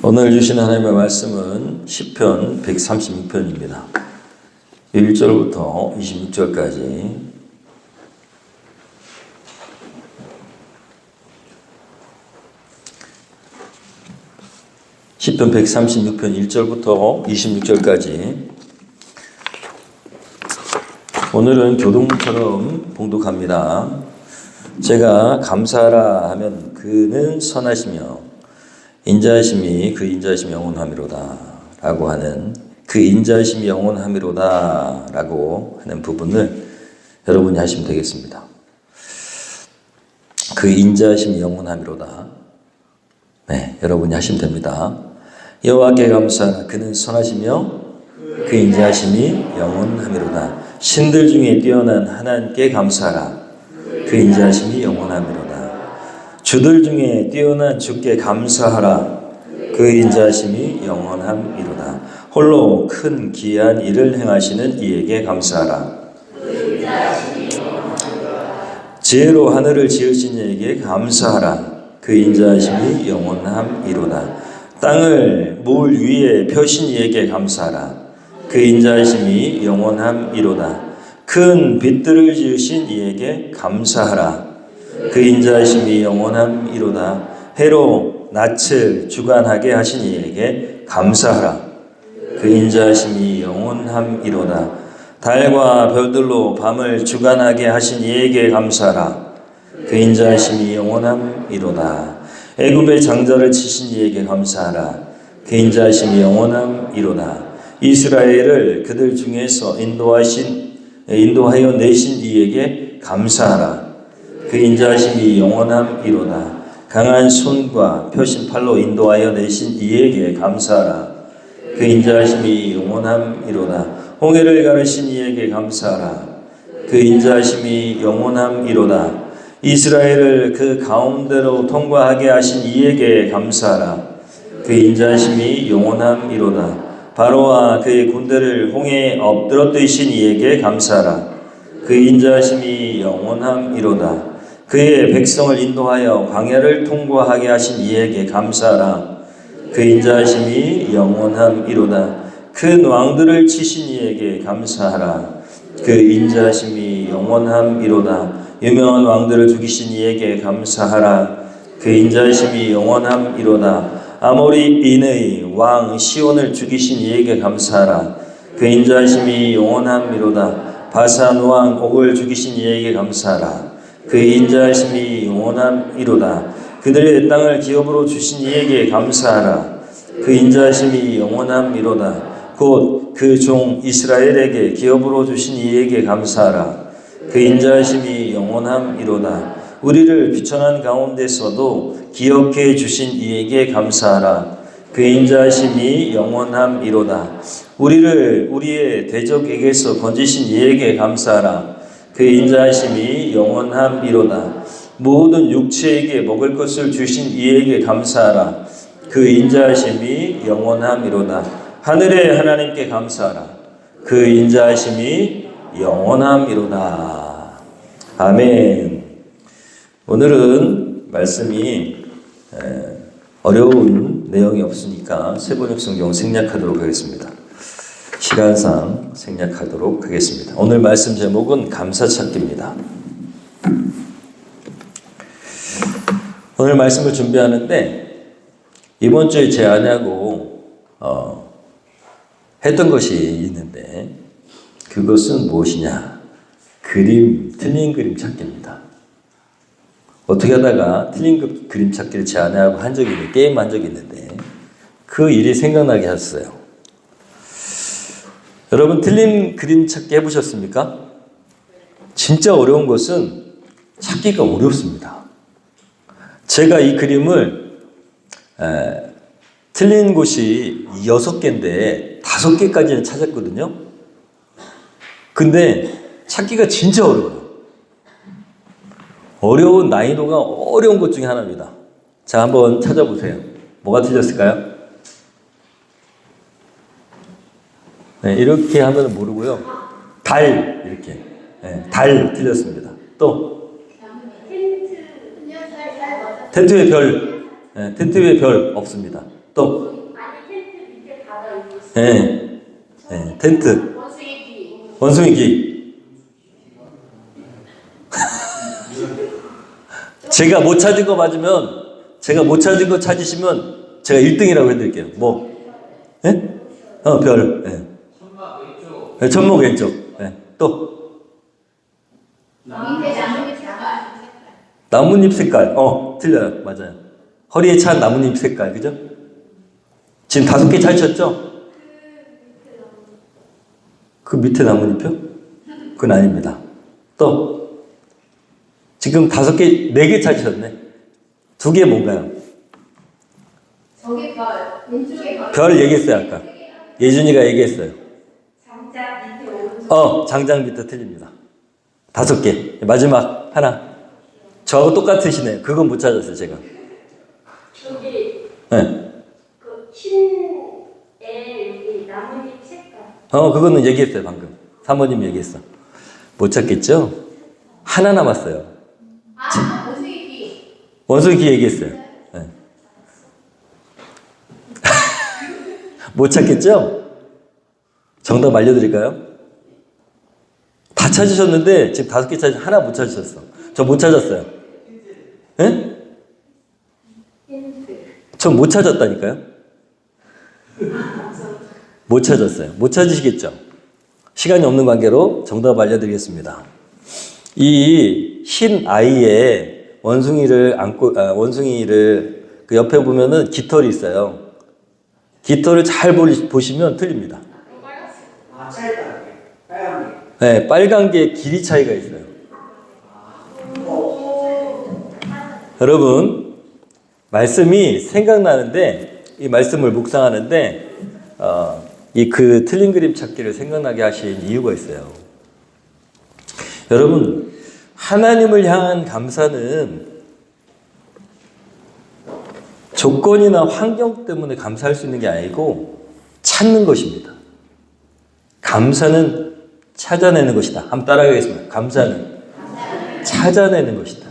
오늘 주신 하나님의 말씀은 시편 136편입니다. 1절부터 26절까지 시편 136편 1절부터 26절까지 오늘은 교동처럼 봉독합니다. 제가 감사하라 하면 그는 선하시며 인자하심이 그 인자하심이 영원함이로다 라고 하는 그 인자하심이 영원함이로다 라고 하는 부분을 여러분이 하시면 되겠습니다. 그 인자하심이 영원함이로다. 네, 여러분이 하시면 됩니다. 여호와께 감사하라 그는 선하시며 그 인자하심이 영원함이로다. 신들 중에 뛰어난 하나님께 감사하라 그 인자하심이 영원함이로다. 주들 중에 뛰어난 주께 감사하라 그 인자하심이 영원함이로다. 홀로 큰 기이한 일을 행하시는 이에게 감사하라. 지혜로 하늘을 지으신 이에게 감사하라. 그 인자하심이 영원함이로다. 땅을 물 위에 펴신 이에게 감사하라. 그 인자하심이 영원함이로다. 큰 빛들을 지으신 이에게 감사하라. 그 인자하심이 영원함이로다. 해로 낯을 주관하게 하신 이에게 감사하라. 그 인자하심이 영원함이로다. 달과 별들로 밤을 주관하게 하신 이에게 감사하라. 그 인자하심이 영원함이로다. 애굽의 장자를 치신 이에게 감사하라. 그 인자하심이 영원함이로다. 이스라엘을 그들 중에서 인도하여 내신 이에게 감사하라. 그 인자하심이 영원함이로다. 강한 손과 펴신 팔로 인도하여 내신 이에게 감사하라. 그 인자하심이 영원함이로다. 홍해를 가르신 이에게 감사하라. 그 인자하심이 영원함이로다. 이스라엘을 그 가운데로 통과하게 하신 이에게 감사하라. 그 인자하심이 영원함이로다. 바로와 그의 군대를 홍해에 엎드러뜨리신 이에게 감사하라. 그 인자하심이 영원함이로다. 그의 백성을 인도하여 광야를 통과하게 하신 이에게 감사하라. 그 인자하심이 영원함이로다. 큰 왕들을 치신 이에게 감사하라. 그 인자하심이 영원함이로다. 유명한 왕들을 죽이신 이에게 감사하라. 그 인자하심이 영원함이로다. 아모리인의 왕 시온을 죽이신 이에게 감사하라. 그 인자하심이 영원함이로다. 바산 왕 옥을 죽이신 이에게 감사하라. 그 인자하심이 영원함이로다. 그들의 땅을 기업으로 주신 이에게 감사하라. 그 인자하심이 영원함이로다. 곧 그 종 이스라엘에게 기업으로 주신 이에게 감사하라. 그 인자하심이 영원함이로다. 우리를 비천한 가운데서도 기억해 주신 이에게 감사하라. 그 인자하심이 영원함이로다. 우리를 우리의 대적에게서 건지신 이에게 감사하라. 그 인자하심이 영원함이로다. 모든 육체에게 먹을 것을 주신 이에게 감사하라. 그 인자하심이 영원함이로다. 하늘의 하나님께 감사하라. 그 인자하심이 영원함이로다. 아멘. 오늘은 말씀이 어려운 내용이 없으니까 세번역 성경 생략하도록 하겠습니다. 시간상 생략하도록 하겠습니다. 오늘 말씀 제목은 감사찾기입니다. 오늘 말씀을 준비하는데 이번 주에 제 아내하고 했던 것이 있는데 그것은 무엇이냐? 틀린 그림 찾기입니다. 어떻게 하다가 틀린 그림 찾기를 제 아내하고 한 적이 있는데 게임 한 적이 있는데 그 일이 생각나게 했어요. 여러분 틀린 그림 찾기 해보셨습니까? 진짜 어려운 것은 찾기가 어렵습니다. 제가 이 그림을 틀린 곳이 6개인데 5개까지는 찾았거든요. 근데 찾기가 진짜 어려워요. 어려운 난이도가 어려운 것 중에 하나입니다. 자, 한번 찾아보세요. 뭐가 틀렸을까요? 네, 이렇게 하면 모르고요. 달 이렇게 달 틀렸습니다. 또 텐트 위에 별, 텐트 위에 별 없습니다. 또 예, 예, 텐트. 원숭이 귀. 제가 못 찾은 거 맞으면, 제가 못 찾은 거 찾으시면 제가 1등이라고 해드릴게요. 뭐? 예? 별. 예. 네, 천목 왼쪽. 예. 또? 나뭇잎 색깔. 틀려요. 맞아요. 허리에 찬 나뭇잎 색깔. 그죠? 지금 5개 찾으셨죠? 그 밑에 나뭇잎이요? 그건 아닙니다. 또? 지금 5개, 4개 찾으셨네. 2개 뭔가요? 저게 별, 왼쪽에 별 얘기했어요, 아까. 예준이가 얘기했어요. 장작 밑에 오른쪽. 장작 밑에 틀립니다. 5개. 마지막 하나. 저하고 똑같으시네요. 그건 못 찾았어요, 제가. 저기 네. 그 흰 애 여기 나뭇잎 색깔. 그거는 얘기했어요, 방금. 사모님 얘기했어. 못 찾겠죠? 하나 남았어요. 원숭이 귀. 원숭이 귀 얘기했어요. 네. 못 찾겠죠? 정답 알려드릴까요? 다 찾으셨는데 지금 5개 찾으셨 하나 못 찾으셨어. 저 못 찾았어요. 예? 저 못 찾았다니까요? 못 찾았어요. 못 찾으시겠죠? 시간이 없는 관계로 정답 알려드리겠습니다. 이 흰 아이의 원숭이를 그 옆에 보면은 깃털이 있어요. 깃털을 잘 보시면 틀립니다. 네, 빨간 게 길이 차이가 있어요. 여러분, 말씀이 생각나는데, 이 말씀을 묵상하는데, 그 틀린 그림 찾기를 생각나게 하신 이유가 있어요. 여러분, 하나님을 향한 감사는 조건이나 환경 때문에 감사할 수 있는 게 아니고 찾는 것입니다. 감사는 찾아내는 것이다. 한번 따라가겠습니다. 감사는 찾아내는 것이다.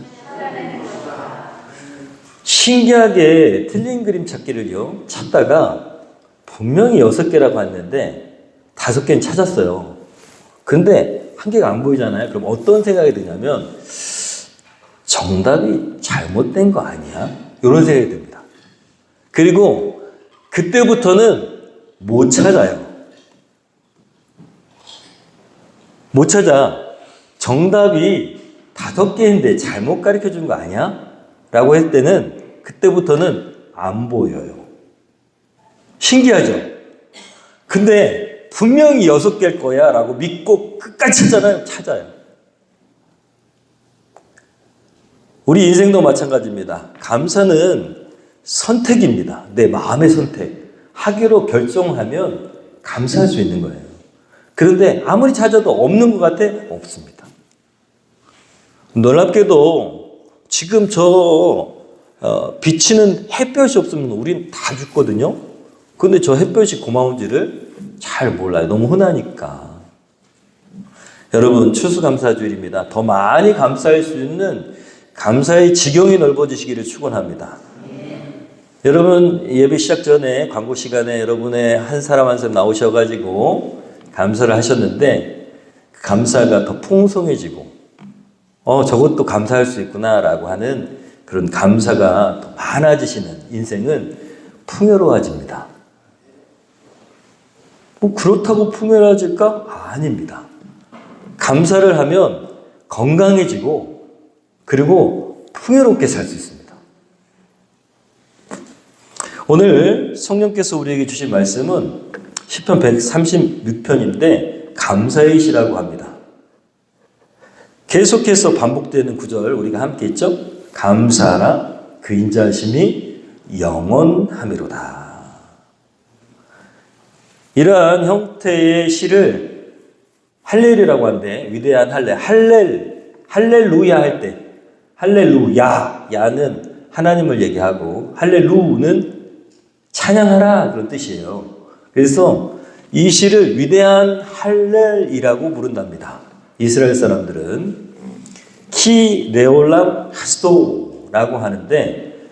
신기하게 틀린 그림 찾기를요, 찾다가 분명히 6개라고 했는데 5개는 찾았어요. 근데 1개가 안 보이잖아요. 그럼 어떤 생각이 드냐면 정답이 잘못된 거 아니야? 이런 생각이 듭니다. 그리고 그때부터는 못 찾아요. 못 찾아. 정답이 5개인데 잘못 가르쳐 준 거 아니야? 라고 했을 때는 그때부터는 안 보여요. 신기하죠? 근데 분명히 6개일 거야 라고 믿고 끝까지 찾잖아요. 찾아요. 우리 인생도 마찬가지입니다. 감사는 선택입니다. 내 마음의 선택. 하기로 결정하면 감사할 수 있는 거예요. 그런데 아무리 찾아도 없는 것 같아? 없습니다. 놀랍게도 지금 비치는 햇볕이 없으면 우린 다 죽거든요. 근데 저 햇볕이 고마운지를 잘 몰라요. 너무 흔하니까. 여러분, 추수감사주일입니다. 더 많이 감사할 수 있는 감사의 지경이 넓어지시기를 축원합니다. 여러분, 예배 시작 전에 광고 시간에 여러분의 한 사람 한 사람 나오셔가지고 감사를 하셨는데 감사가 더 풍성해지고 저것도 감사할 수 있구나라고 하는 그런 감사가 더 많아지시는 인생은 풍요로워집니다. 뭐 그렇다고 풍요로워질까? 아닙니다. 감사를 하면 건강해지고 그리고 풍요롭게 살 수 있습니다. 오늘 성령께서 우리에게 주신 말씀은 시편 136편인데 감사의 시라고 합니다. 계속해서 반복되는 구절 우리가 함께 했죠? 감사하라 그 인자하심이 영원하미로다. 이러한 형태의 시를 할렐이라고 하는데 위대한 할렐루야 할 때 할렐루야 야는 하나님을 얘기하고 할렐루는 찬양하라 그런 뜻이에요. 그래서 이 시를 위대한 할렐이라고 부른답니다. 이스라엘 사람들은 키레올람 하스도라고 하는데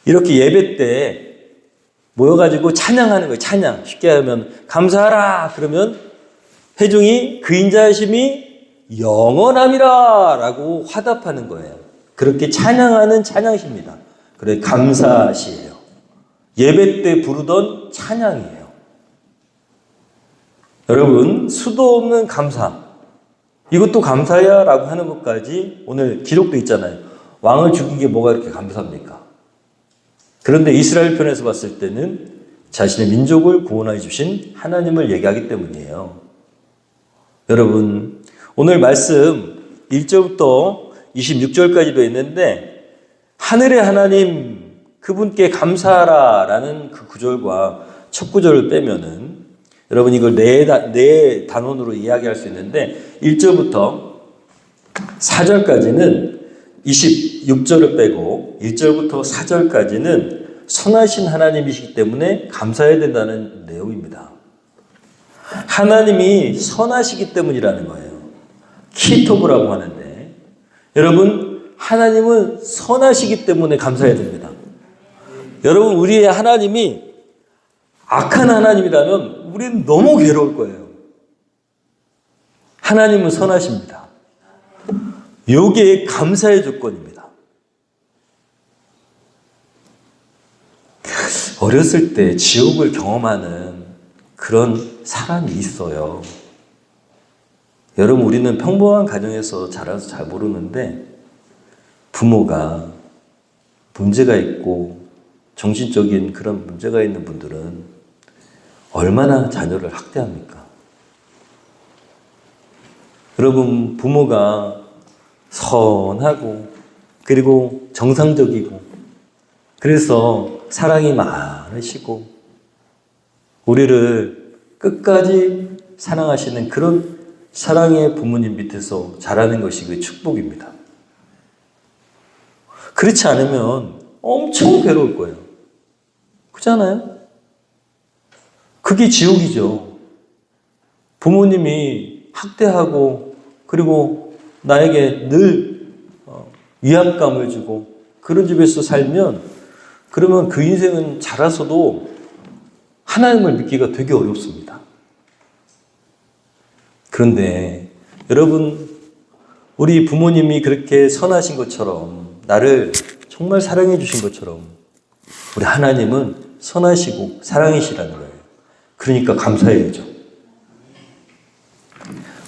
이렇게 예배 때 모여가지고 찬양하는 거예요. 찬양. 쉽게 하면 감사하라. 그러면 회중이 그 인자하심이 영원함이라 라고 화답하는 거예요. 그렇게 찬양하는 찬양시입니다. 그래 감사시예요. 예배 때 부르던 찬양이에요. 여러분 수도 없는 감사. 이것도 감사야 라고 하는 것까지 오늘 기록도 있잖아요. 왕을 죽인 게 뭐가 이렇게 감사합니까? 그런데 이스라엘 편에서 봤을 때는 자신의 민족을 구원해 주신 하나님을 얘기하기 때문이에요. 여러분 오늘 말씀 1절부터 26절까지도 있는데 하늘의 하나님 그분께 감사하라 라는 그 구절과 첫 구절을 빼면은 여러분 이걸 네 단원으로 이야기할 수 있는데 1절부터 4절까지는 26절을 빼고 1절부터 4절까지는 선하신 하나님이시기 때문에 감사해야 된다는 내용입니다. 하나님이 선하시기 때문이라는 거예요. 키토브라고 하는데 여러분 하나님은 선하시기 때문에 감사해야 됩니다. 여러분 우리의 하나님이 악한 하나님이라면 우리는 너무 괴로울 거예요. 하나님은 선하십니다. 이게 감사의 조건입니다. 어렸을 때 지옥을 경험하는 그런 사람이 있어요. 여러분 우리는 평범한 가정에서 자라서 잘 모르는데 부모가 문제가 있고 정신적인 그런 문제가 있는 분들은 얼마나 자녀를 학대합니까? 여러분 부모가 선하고 그리고 정상적이고 그래서 사랑이 많으시고 우리를 끝까지 사랑하시는 그런 사랑의 부모님 밑에서 자라는 것이 그 축복입니다. 그렇지 않으면 엄청 괴로울 거예요. 그렇잖아요? 그게 지옥이죠. 부모님이 학대하고 그리고 나에게 늘 위압감을 주고 그런 집에서 살면 그러면 그 인생은 자라서도 하나님을 믿기가 되게 어렵습니다. 그런데 여러분 우리 부모님이 그렇게 선하신 것처럼 나를 정말 사랑해 주신 것처럼 우리 하나님은 선하시고 사랑이시라는 거예요. 그러니까 감사해야죠.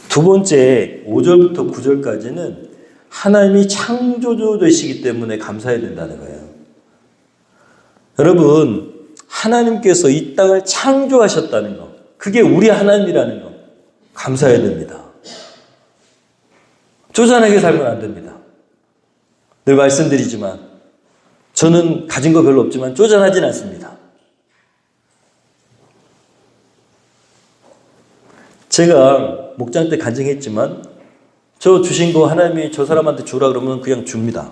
두 번째 5절부터 9절까지는 하나님이 창조주 되시기 때문에 감사해야 된다는 거예요. 여러분 하나님께서 이 땅을 창조하셨다는 거 그게 우리 하나님이라는 거 감사해야 됩니다. 쪼잔하게 살면 안 됩니다. 늘 말씀드리지만 저는 가진 거 별로 없지만 쪼잔하진 않습니다. 제가 목장 때 간증했지만 저 주신 거 하나님이 저 사람한테 주라 그러면 그냥 줍니다.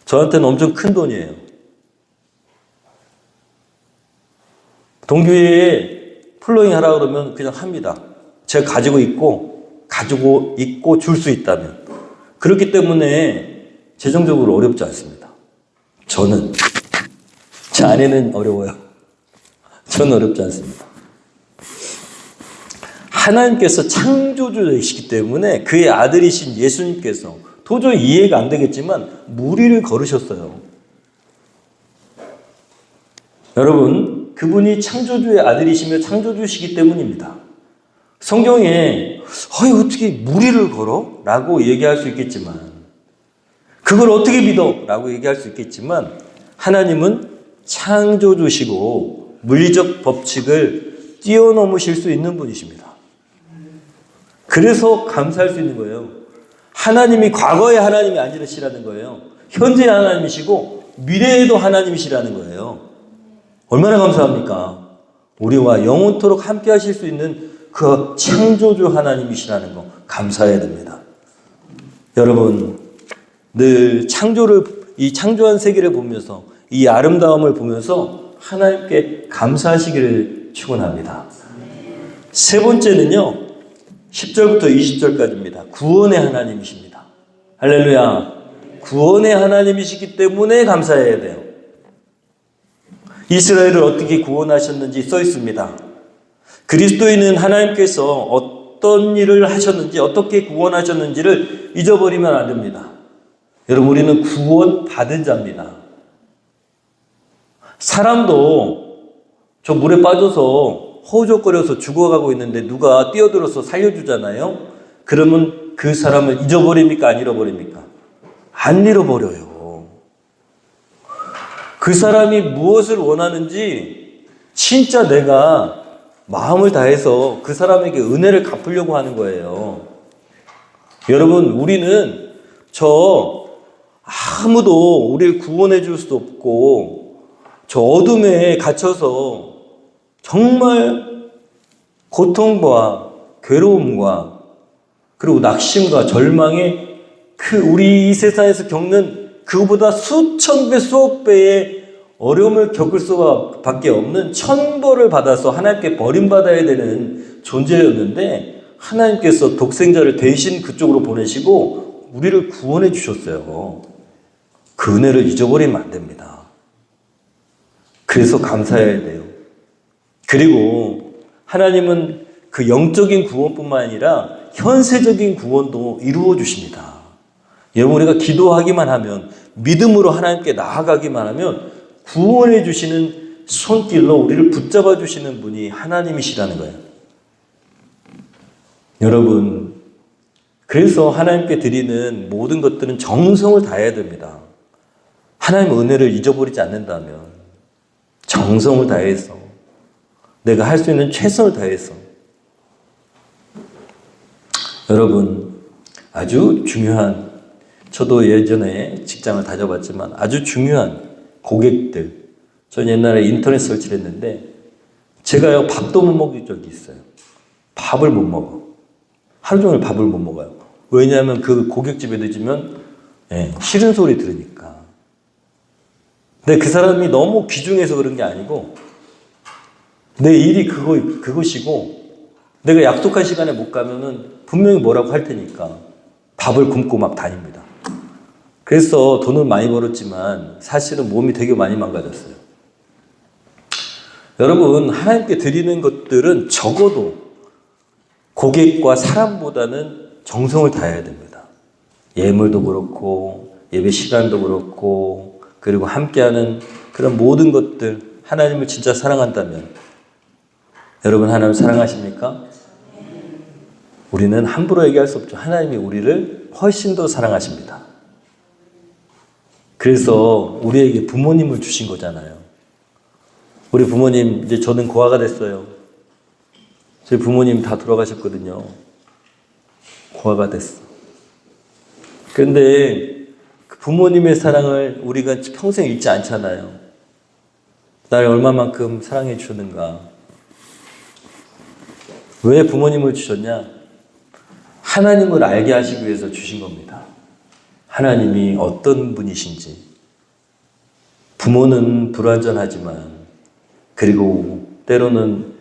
저한테는 엄청 큰 돈이에요. 동교회에 플로잉 하라 그러면 그냥 합니다. 제가 가지고 있고 줄 수 있다면. 그렇기 때문에 재정적으로 어렵지 않습니다. 저는. 제 아내는 어려워요. 저는 어렵지 않습니다. 하나님께서 창조주이시기 때문에 그의 아들이신 예수님께서 도저히 이해가 안 되겠지만 무리를 걸으셨어요. 여러분, 그분이 창조주의 아들이시며 창조주시기 때문입니다. 성경에 어떻게 무리를 걸어? 라고 얘기할 수 있겠지만 그걸 어떻게 믿어? 라고 얘기할 수 있겠지만 하나님은 창조주시고 물리적 법칙을 뛰어넘으실 수 있는 분이십니다. 그래서 감사할 수 있는 거예요. 하나님이 과거의 하나님이 아니시라는 거예요. 현재의 하나님이시고 미래에도 하나님이시라는 거예요. 얼마나 감사합니까? 우리와 영원토록 함께 하실 수 있는 그 창조주 하나님이시라는 거 감사해야 됩니다. 여러분 늘 이 창조한 세계를 보면서 이 아름다움을 보면서 하나님께 감사하시기를 축원합니다. 세 번째는요. 10절부터 20절까지입니다. 구원의 하나님이십니다. 할렐루야. 구원의 하나님이시기 때문에 감사해야 돼요. 이스라엘을 어떻게 구원하셨는지 써 있습니다. 그리스도인은 하나님께서 어떤 일을 하셨는지, 어떻게 구원하셨는지를 잊어버리면 안 됩니다. 여러분, 우리는 구원받은 자입니다. 사람도 저 물에 빠져서 허우적거려서 죽어가고 있는데 누가 뛰어들어서 살려주잖아요. 그러면 그 사람을 잊어버립니까? 안 잃어버립니까? 안 잃어버려요. 그 사람이 무엇을 원하는지 진짜 내가 마음을 다해서 그 사람에게 은혜를 갚으려고 하는 거예요. 여러분, 우리는 아무도 우리를 구원해 줄 수 없고 저 어둠에 갇혀서 정말 고통과 괴로움과 그리고 낙심과 절망에 우리 이 세상에서 겪는 그보다 수천 배, 수억 배의 어려움을 겪을 수밖에 없는 천벌을 받아서 하나님께 버림받아야 되는 존재였는데 하나님께서 독생자를 대신 그쪽으로 보내시고 우리를 구원해 주셨어요. 그 은혜를 잊어버리면 안 됩니다. 그래서 감사해야 돼요. 그리고 하나님은 그 영적인 구원뿐만 아니라 현세적인 구원도 이루어 주십니다. 여러분, 우리가 기도하기만 하면, 믿음으로 하나님께 나아가기만 하면 구원해 주시는 손길로 우리를 붙잡아 주시는 분이 하나님이시라는 거예요. 여러분, 그래서 하나님께 드리는 모든 것들은 정성을 다해야 됩니다. 하나님 은혜를 잊어버리지 않는다면 정성을 다해서 내가 할 수 있는 최선을 다해서. 여러분, 아주 중요한, 저도 예전에 직장을 다녀봤지만 아주 중요한 고객들, 전 옛날에 인터넷 설치를 했는데 제가요 밥도 못 먹은 적이 있어요. 밥을 못 먹어. 하루 종일 밥을 못 먹어요. 왜냐하면 그 고객집에 늦으면 싫은 소리 들으니까. 근데 그 사람이 너무 귀중해서 그런 게 아니고 내 일이 그것이고 내가 약속한 시간에 못 가면은 분명히 뭐라고 할 테니까 밥을 굶고 막 다닙니다. 그래서 돈을 많이 벌었지만 사실은 몸이 되게 많이 망가졌어요. 여러분, 하나님께 드리는 것들은 적어도 고객과 사람보다는 정성을 다해야 됩니다. 예물도 그렇고 예배 시간도 그렇고 그리고 함께하는 그런 모든 것들, 하나님을 진짜 사랑한다면, 여러분 하나님 사랑하십니까? 우리는 함부로 얘기할 수 없죠. 하나님이 우리를 훨씬 더 사랑하십니다. 그래서 우리에게 부모님을 주신 거잖아요. 우리 부모님, 이제 저는 고아가 됐어요. 저희 부모님 다 돌아가셨거든요. 고아가 됐어. 그런데 그 부모님의 사랑을 우리가 평생 잊지 않잖아요. 날 얼마만큼 사랑해 주셨는가. 왜 부모님을 주셨냐? 하나님을 알게 하시기 위해서 주신 겁니다. 하나님이 어떤 분이신지. 부모는 불완전하지만, 그리고 때로는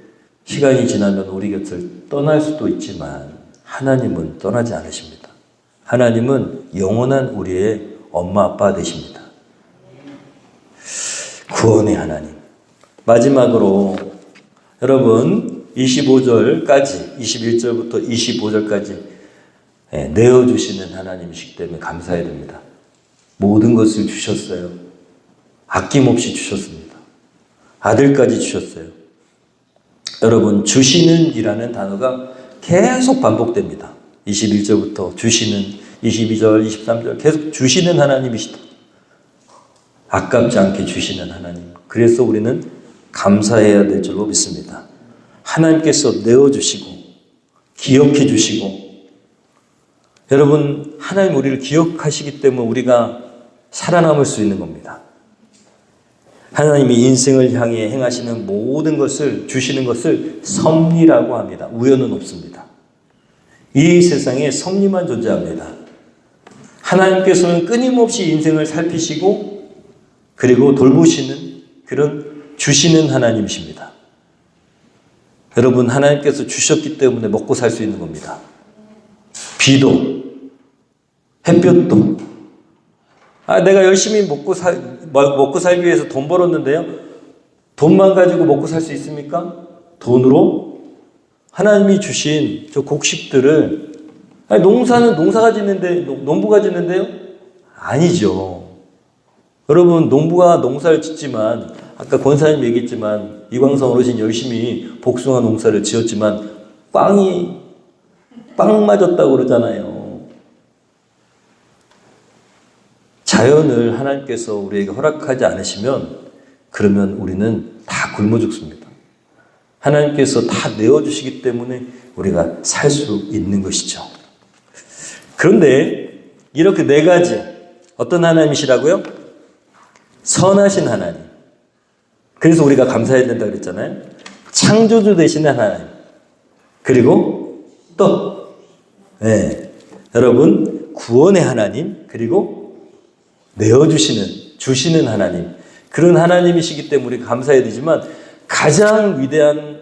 시간이 지나면 우리 곁을 떠날 수도 있지만 하나님은 떠나지 않으십니다. 하나님은 영원한 우리의 엄마 아빠 되십니다. 구원의 하나님. 마지막으로 여러분 25절까지 21절부터 25절까지 내어주시는 하나님이시기 때문에 감사해야 됩니다. 모든 것을 주셨어요. 아낌없이 주셨습니다. 아들까지 주셨어요. 여러분, 주시는 이라는 단어가 계속 반복됩니다. 21절부터 주시는, 22절, 23절 계속 주시는 하나님이시다. 아깝지 않게 주시는 하나님. 그래서 우리는 감사해야 될 줄로 믿습니다. 하나님께서 내어주시고 기억해 주시고, 여러분 하나님 우리를 기억하시기 때문에 우리가 살아남을 수 있는 겁니다. 하나님이 인생을 향해 행하시는 모든 것을, 주시는 것을 섭리라고 합니다. 우연은 없습니다. 이 세상에 섭리만 존재합니다. 하나님께서는 끊임없이 인생을 살피시고 그리고 돌보시는 그런 주시는 하나님이십니다. 여러분, 하나님께서 주셨기 때문에 먹고 살 수 있는 겁니다. 비도 햇볕도. 내가 열심히 먹고 살기 위해서 돈 벌었는데요. 돈만 가지고 먹고 살 수 있습니까? 돈으로? 하나님이 주신 저 곡식들을, 아니, 농사는 농사가 짓는데, 농부가 짓는데요? 아니죠. 여러분, 농부가 농사를 짓지만, 아까 권사님 얘기했지만, 이광성 어르신 열심히 복숭아 농사를 지었지만, 빵 맞았다고 그러잖아요. 자연을 하나님께서 우리에게 허락하지 않으시면, 그러면 우리는 다 굶어 죽습니다. 하나님께서 다 내어주시기 때문에 우리가 살 수 있는 것이죠. 그런데 이렇게 네 가지, 어떤 하나님이시라고요? 선하신 하나님. 그래서 우리가 감사해야 된다 그랬잖아요. 창조주 되시는 하나님. 그리고 또 여러분 구원의 하나님, 그리고 주시는 하나님. 그런 하나님이시기 때문에 우리가 감사해야 되지만 가장 위대한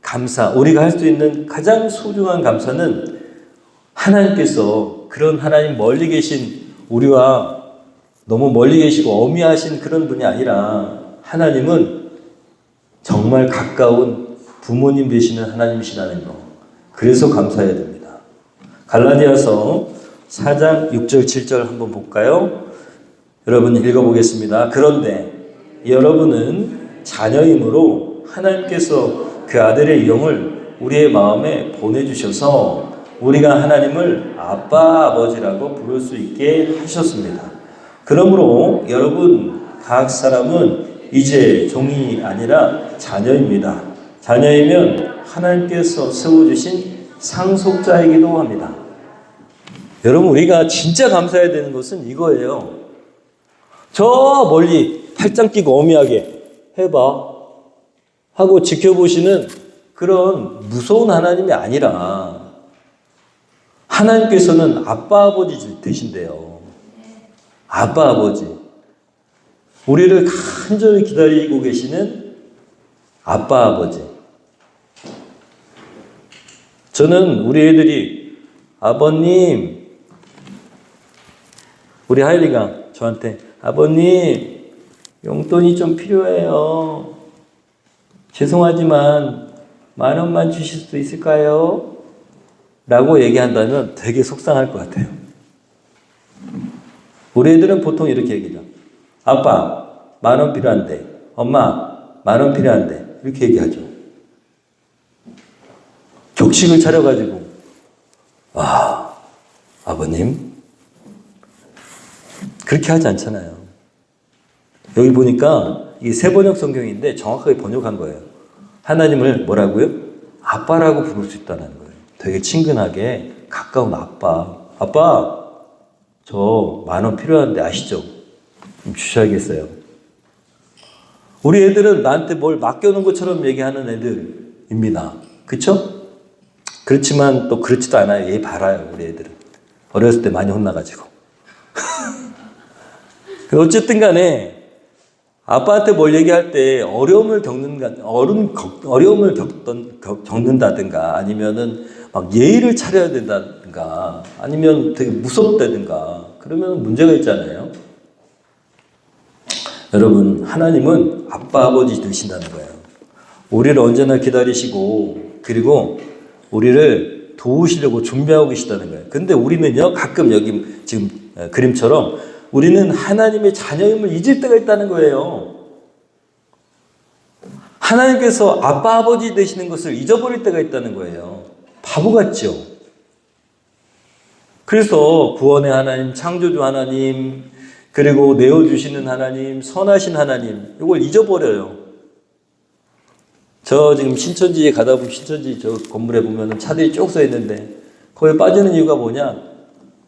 감사, 우리가 할 수 있는 가장 소중한 감사는 하나님께서 그런 하나님 멀리 계신 우리와 너무 멀리 계시고 어미하신 그런 분이 아니라 하나님은 정말 가까운 부모님 되시는 하나님이시라는 거. 그래서 감사해야 됩니다. 갈라디아서 4장 6절 7절 한번 볼까요? 여러분 읽어보겠습니다. 그런데 여러분은 자녀이므로 하나님께서 그 아들의 영을 우리의 마음에 보내주셔서 우리가 하나님을 아빠 아버지라고 부를 수 있게 하셨습니다. 그러므로 여러분 각 사람은 이제 종이 아니라 자녀입니다. 자녀이면 하나님께서 세워주신 상속자이기도 합니다. 여러분 우리가 진짜 감사해야 되는 것은 이거예요. 저 멀리 팔짱 끼고 어미하게 해봐 하고 지켜보시는 그런 무서운 하나님이 아니라 하나님께서는 아빠 아버지 되신대요. 아빠 아버지. 우리를 간절히 기다리고 계시는 아빠 아버지. 저는 우리 애들이 아버님, 우리 하일이가 저한테 아버님 용돈이 좀 필요해요. 죄송하지만 10,000원만 주실 수 있을까요? 라고 얘기한다면 되게 속상할 것 같아요. 우리 애들은 보통 이렇게 얘기하죠. 아빠 10,000원 필요한데, 엄마 10,000원 필요한데, 이렇게 얘기하죠. 격식을 차려가지고 아버님 그렇게 하지 않잖아요. 여기 보니까 이게 세번역 성경인데 정확하게 번역한 거예요. 하나님을 뭐라고요? 아빠라고 부를 수 있다는 거예요. 되게 친근하게 가까운 아빠. 아빠 저 10,000원 필요한데 아시죠? 좀 주셔야겠어요. 우리 애들은 나한테 뭘 맡겨놓은 것처럼 얘기하는 애들입니다. 그렇죠? 그렇지만 또 그렇지도 않아요. 얘 봐라요. 우리 애들은. 어렸을 때 많이 혼나가지고. 어쨌든 간에 아빠한테 뭘 얘기할 때 어려움을 겪는다든가 아니면은 막 예의를 차려야 된다든가 아니면 되게 무섭다든가 그러면 문제가 있잖아요. 여러분 하나님은 아빠 아버지 되신다는 거예요. 우리를 언제나 기다리시고 그리고 우리를 도우시려고 준비하고 계시다는 거예요. 근데 우리는요 가끔 여기 지금 그림처럼 우리는 하나님의 자녀임을 잊을 때가 있다는 거예요. 하나님께서 아빠 아버지 되시는 것을 잊어버릴 때가 있다는 거예요. 바보 같죠? 그래서 구원의 하나님, 창조주 하나님, 그리고 내어주시는 하나님, 선하신 하나님 이걸 잊어버려요. 저 지금 신천지에 가다 보면 신천지 저 건물에 보면 차들이 쭉 서 있는데 거기에 빠지는 이유가 뭐냐?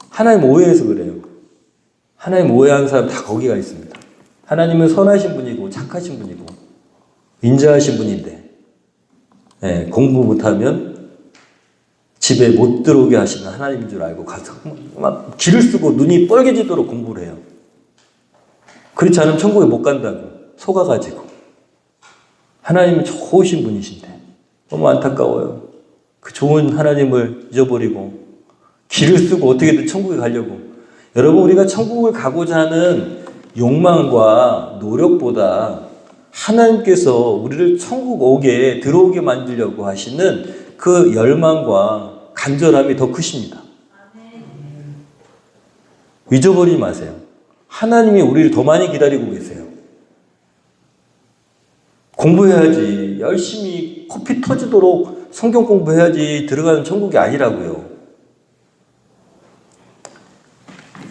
하나님 오해해서 그래요. 하나님 오해하는 사람 다 거기가 있습니다. 하나님은 선하신 분이고 착하신 분이고 인자하신 분인데 공부 못하면 집에 못 들어오게 하시는 하나님인 줄 알고 가서 막 기를 쓰고 눈이 뻘개지도록 공부를 해요. 그렇지 않으면 천국에 못 간다고 속아가지고. 하나님은 좋으신 분이신데 너무 안타까워요. 그 좋은 하나님을 잊어버리고 기를 쓰고 어떻게든 천국에 가려고. 여러분 우리가 천국을 가고자 하는 욕망과 노력보다 하나님께서 우리를 천국 오게 들어오게 만들려고 하시는 그 열망과 간절함이 더 크십니다. 잊어버리지 마세요. 하나님이 우리를 더 많이 기다리고 계세요. 공부해야지. 열심히 코피 터지도록 성경 공부해야지 들어가는 천국이 아니라고요.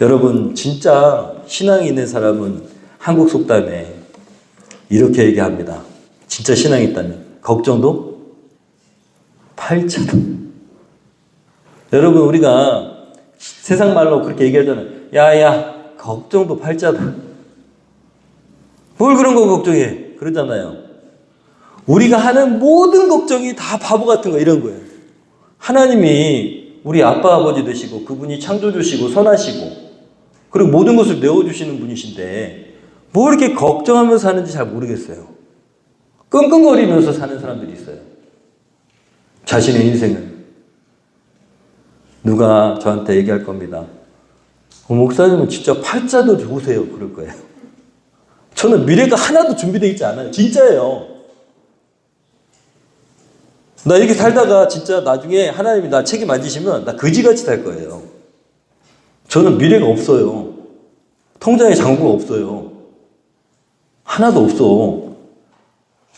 여러분, 진짜 신앙이 있는 사람은 한국 속담에 이렇게 얘기합니다. 진짜 신앙이 있다면 걱정도 팔자도. 여러분, 우리가 세상 말로 그렇게 얘기하잖아요. 야야, 걱정도 팔자다. 뭘 그런 거 걱정해? 그러잖아요. 우리가 하는 모든 걱정이 다 바보 같은 거 이런 거예요. 하나님이 우리 아빠 아버지 되시고 그분이 창조주시고 선하시고 그리고 모든 것을 내어주시는 분이신데 뭐 이렇게 걱정하면서 사는지 잘 모르겠어요. 끙끙거리면서 사는 사람들이 있어요. 자신의 인생을. 누가 저한테 얘기할 겁니다. 목사님은 진짜 팔자도 좋으세요. 그럴 거예요. 저는 미래가 하나도 준비되어 있지 않아요. 진짜예요. 나 이렇게 살다가 진짜 나중에 하나님이 나 책임 안 지시면 나 거지같이 살 거예요. 저는 미래가 없어요. 통장에 잔고가 없어요. 하나도 없어.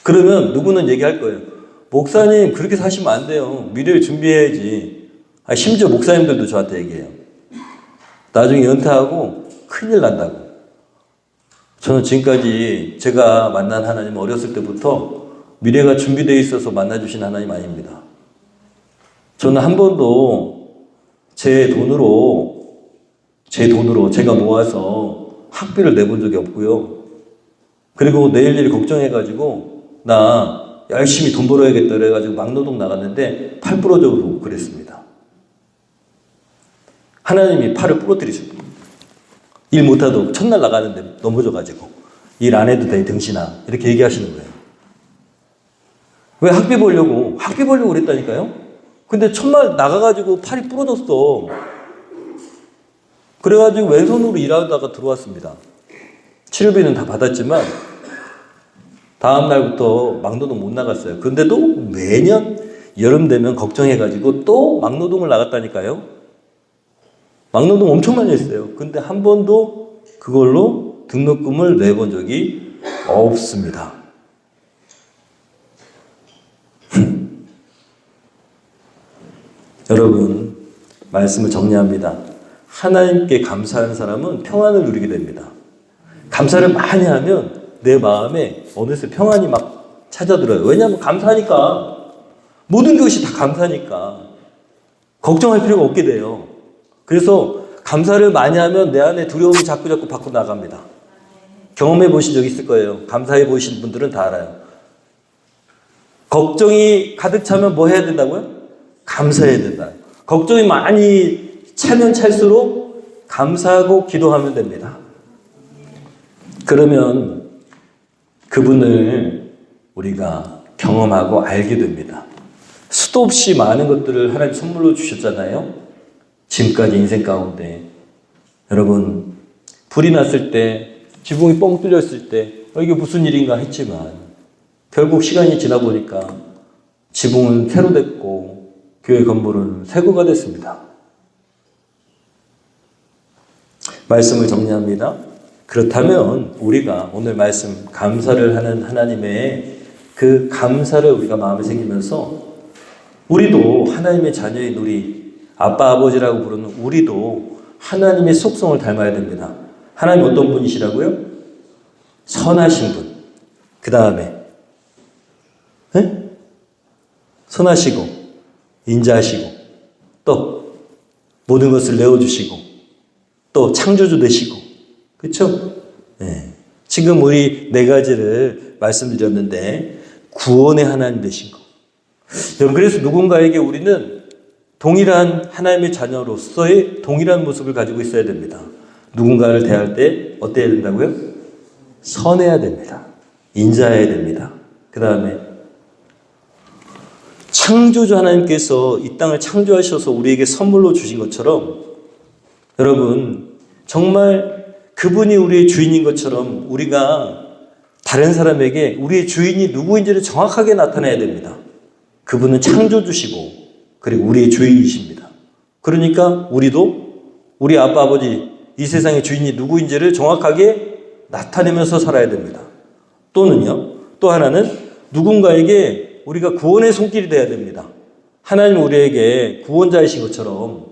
그러면 누구는 얘기할 거예요. 목사님 그렇게 사시면 안 돼요. 미래를 준비해야지. 심지어 목사님들도 저한테 얘기해요. 나중에 은퇴하고 큰일 난다고. 저는 지금까지 제가 만난 하나님 어렸을 때부터 미래가 준비되어 있어서 만나주신 하나님 아닙니다. 저는 한 번도 제 돈으로 제가 모아서 학비를 내본 적이 없고요. 그리고 내일 일 걱정해가지고 나 열심히 돈 벌어야겠다 그래가지고 막노동 나갔는데 팔 부러져서 그랬습니다. 하나님이 팔을 부러뜨리셨고 일 못하도 첫날 나가는데 넘어져가지고 일 안 해도 돼 등신아 이렇게 얘기하시는 거예요. 왜 학비 벌려고 그랬다니까요. 근데 첫날 나가가지고 팔이 부러졌어. 그래가지고 왼손으로 일하다가 들어왔습니다. 치료비는 다 받았지만 다음 날부터 막노동 못 나갔어요. 근데도 매년 여름 되면 걱정해가지고 또 막노동을 나갔다니까요. 막노동 엄청 많이 했어요. 근데 한 번도 그걸로 등록금을 내본 적이 없습니다. 여러분, 말씀을 정리합니다. 하나님께 감사하는 사람은 평안을 누리게 됩니다. 감사를 많이 하면 내 마음에 어느새 평안이 막 찾아들어요. 왜냐하면 감사하니까. 모든 것이 다 감사니까. 걱정할 필요가 없게 돼요. 그래서 감사를 많이 하면 내 안에 두려움이 자꾸 밖으로 나갑니다. 경험해 보신 적 있을 거예요. 감사해 보신 분들은 다 알아요. 걱정이 가득 차면 뭐 해야 된다고요? 감사해야 된다. 걱정이 많이 차면 찰수록 감사하고 기도하면 됩니다. 그러면 그분을 우리가 경험하고 알게 됩니다. 수도 없이 많은 것들을 하나님 선물로 주셨잖아요. 지금까지 인생 가운데 여러분 불이 났을 때 지붕이 뻥 뚫렸을 때 이게 무슨 일인가 했지만 결국 시간이 지나 보니까 지붕은 새로 됐고 교회 건물은 새거가 됐습니다. 말씀을 정리합니다. 그렇다면 우리가 오늘 말씀 감사를 하는 하나님의 그 감사를 우리가 마음에 새기면서 우리도 하나님의 자녀인 우리 아빠 아버지라고 부르는 우리도 하나님의 속성을 닮아야 됩니다. 하나님 어떤 분이시라고요? 선하신 분. 그 다음에 선하시고 인자하시고 또 모든 것을 내어주시고 또 창조주 되시고 그렇죠? 네. 지금 우리 네 가지를 말씀드렸는데 구원의 하나님 되신 거. 여러분 그래서 누군가에게 우리는 동일한 하나님의 자녀로서의 동일한 모습을 가지고 있어야 됩니다. 누군가를 대할 때 어때야 된다고요? 선해야 됩니다. 인자해야 됩니다. 그 다음에 창조주 하나님께서 이 땅을 창조하셔서 우리에게 선물로 주신 것처럼 여러분 정말 그분이 우리의 주인인 것처럼 우리가 다른 사람에게 우리의 주인이 누구인지를 정확하게 나타내야 됩니다. 그분은 창조주시고 그리고 우리의 주인이십니다. 그러니까 우리도 우리 아빠 아버지 이 세상의 주인이 누구인지를 정확하게 나타내면서 살아야 됩니다. 또는요, 또 하나는 누군가에게 우리가 구원의 손길이 돼야 됩니다. 하나님 우리에게 구원자이신 것처럼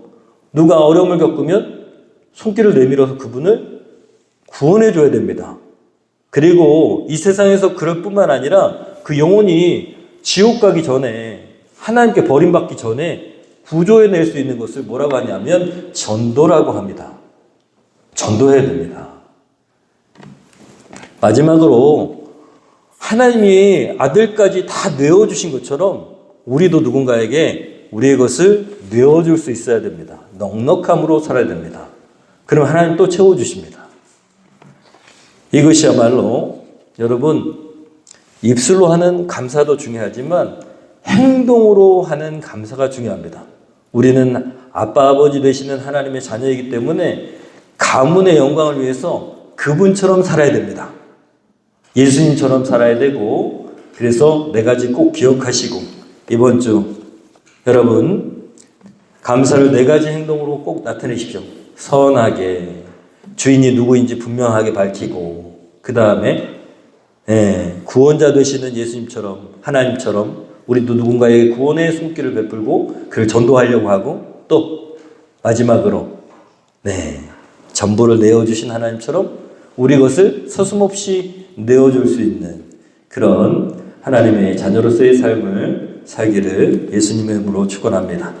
누가 어려움을 겪으면 손길을 내밀어서 그분을 구원해 줘야 됩니다. 그리고 이 세상에서 그럴 뿐만 아니라 그 영혼이 지옥 가기 전에 하나님께 버림받기 전에 구조해낼 수 있는 것을 뭐라고 하냐면 전도라고 합니다. 전도해야 됩니다. 마지막으로 하나님이 아들까지 다 내어주신 것처럼 우리도 누군가에게 우리의 것을 내어줄 수 있어야 됩니다. 넉넉함으로 살아야 됩니다. 그럼 하나님 또 채워주십니다. 이것이야말로 여러분 입술로 하는 감사도 중요하지만 행동으로 하는 감사가 중요합니다. 우리는 아빠 아버지 되시는 하나님의 자녀이기 때문에 가문의 영광을 위해서 그분처럼 살아야 됩니다. 예수님처럼 살아야 되고 그래서 네 가지 꼭 기억하시고 이번 주 여러분 감사를 네 가지 행동으로 꼭 나타내십시오. 선하게 주인이 누구인지 분명하게 밝히고 그 다음에 구원자 되시는 예수님처럼 하나님처럼 우리도 누군가에게 구원의 손길을 베풀고 그를 전도하려고 하고 또 마지막으로 전부를 내어주신 하나님처럼 우리 것을 서슴없이 내어줄 수 있는 그런 하나님의 자녀로서의 삶을 살기를 예수님의 이름으로 축원합니다.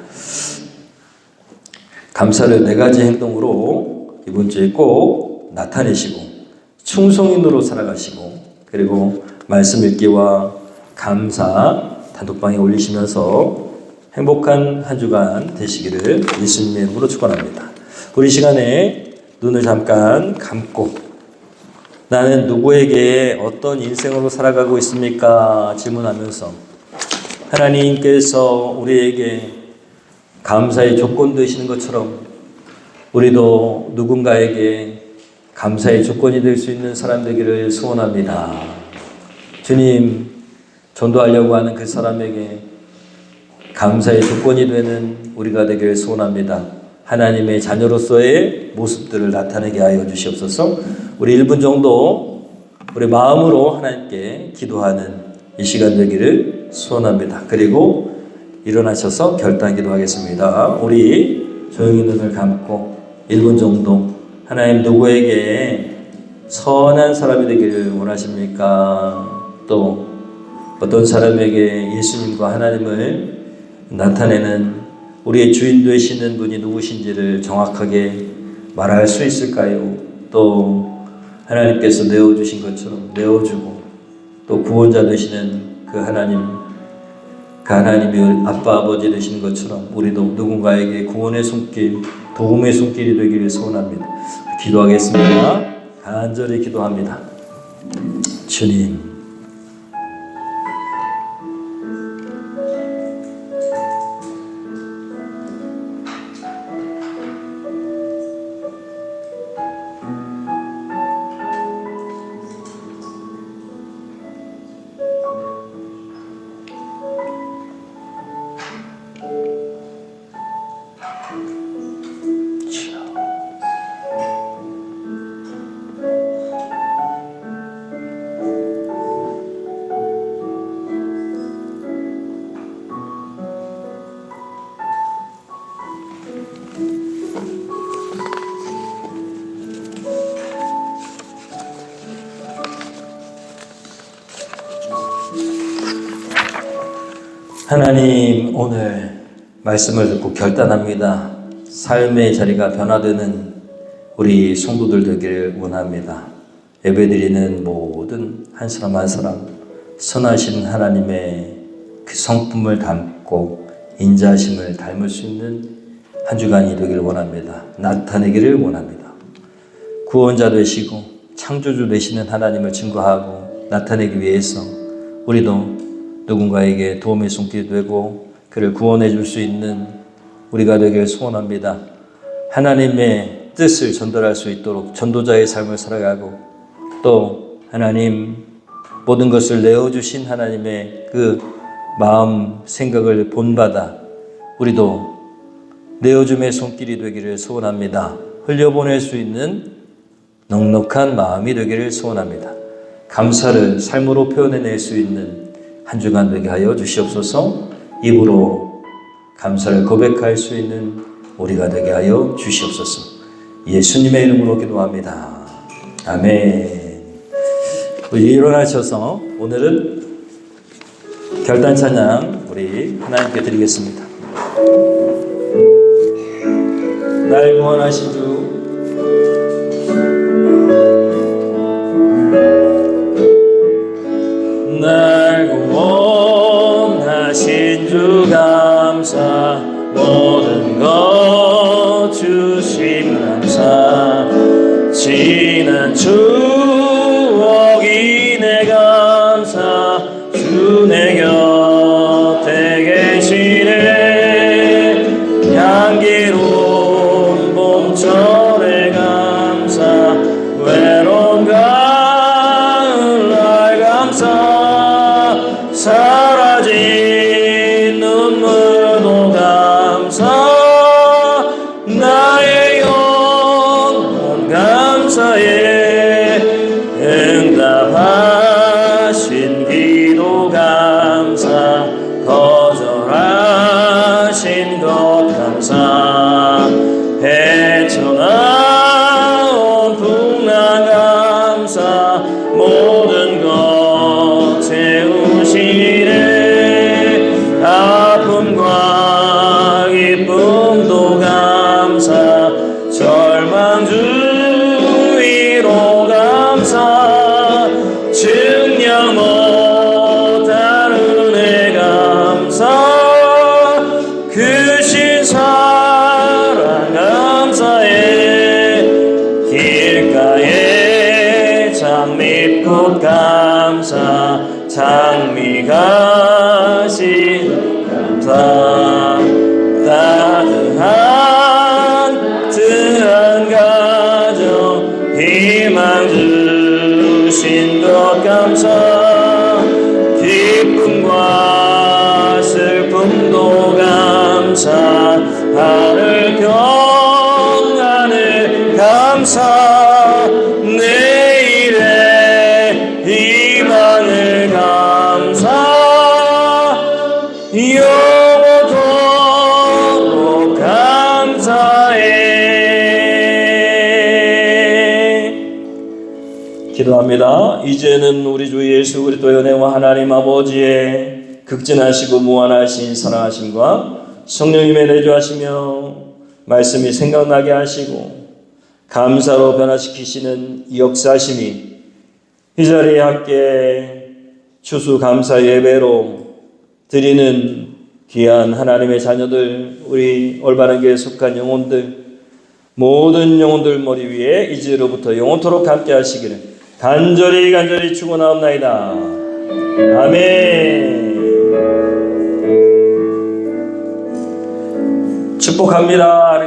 감사를 네 가지 행동으로 이번 주에 꼭 나타내시고 충성인으로 살아가시고 그리고 말씀 읽기와 감사 단톡방에 올리시면서 행복한 한 주간 되시기를 예수님의 이름으로 축원합니다. 우리 시간에 눈을 잠깐 감고 나는 누구에게 어떤 인생으로 살아가고 있습니까? 질문하면서 하나님께서 우리에게 감사의 조건 되시는 것처럼 우리도 누군가에게 감사의 조건이 될 수 있는 사람 되기를 소원합니다. 주님, 전도하려고 하는 그 사람에게 감사의 조건이 되는 우리가 되기를 소원합니다. 하나님의 자녀로서의 모습들을 나타내게 하여 주시옵소서. 우리 1분 정도 우리 마음으로 하나님께 기도하는 이 시간 되기를 소원합니다. 그리고 일어나셔서 결단 기도하겠습니다. 우리 조용히 눈을 감고 1분 정도 하나님 누구에게 선한 사람이 되기를 원하십니까? 또 어떤 사람에게 예수님과 하나님을 나타내는 우리의 주인 되시는 분이 누구신지를 정확하게 말할 수 있을까요? 또 하나님께서 내어주신 것처럼 내어주고 또 구원자 되시는 그 하나님이 아빠 아버지 되시는 것처럼 우리도 누군가에게 구원의 손길, 도움의 손길이 되기를 소원합니다. 기도하겠습니다. 간절히 기도합니다. 주님, 하나님 오늘 말씀을 듣고 결단합니다. 삶의 자리가 변화되는 우리 성도들 되기를 원합니다. 예배드리는 모든 한 사람 한 사람 선하신 하나님의 그 성품을 담고 인자하심을 닮을 수 있는 한 주간이 되기를 원합니다. 나타내기를 원합니다. 구원자 되시고 창조주 되시는 하나님을 증거하고 나타내기 위해서 우리도 누군가에게 도움의 손길이 되고 그를 구원해 줄 수 있는 우리가 되길 소원합니다. 하나님의 뜻을 전달할 수 있도록 전도자의 삶을 살아가고 또 하나님 모든 것을 내어주신 하나님의 그 마음 생각을 본받아 우리도 내어줌의 손길이 되기를 소원합니다. 흘려보낼 수 있는 넉넉한 마음이 되기를 소원합니다. 감사를 삶으로 표현해낼 수 있는 한 주간 되게 하여 주시옵소서. 입으로 감사를 고백할 수 있는 우리가 되게 하여 주시옵소서. 예수님의 이름으로 기도합니다. 아멘. 우리 일어나셔서 오늘은 결단 찬양 우리 하나님께 드리겠습니다. 날 구원하신 주 날 구원하신 주 감사 모든 것 주심 감사 지난 추억이 내 감사 주 내 곁에 계시네 향기로운 봄철의 감사 외로운 가을날 감사 사라진 눈물도 감사 나의 영혼 감사에 응답하신 기도 감사 거절하신 것 감사 헤쳐나온 풍랑 감사 모든 것 채우시네 아픔과 기쁨도 감사 절망 중 위로 감사 증량 못한 은혜 감사 크신 사랑 감사해 길가에 장미꽃 감사 장미 가신 감사 따뜻한 가정 희망 주신 것 감사 기쁨과 슬픔도 감사 하늘 평안을 감사 내일의 희망을 감사 영원토록 감사해. 기도합니다. 이제는 우리 주 예수 그리스도의 은혜와 하나님 아버지의 극진하시고 무한하신 사랑하심과 성령님의 내주하시며 말씀이 생각나게 하시고 감사로 변화시키시는 역사심이 이 자리에 함께 추수감사 예배로 드리는 귀한 하나님의 자녀들 우리 올바른 교회에 속한 영혼들 모든 영혼들 머리 위에 이제로부터 영원토록 함께 하시기를 간절히 축원하옵나이다. 아멘. 축복합니다.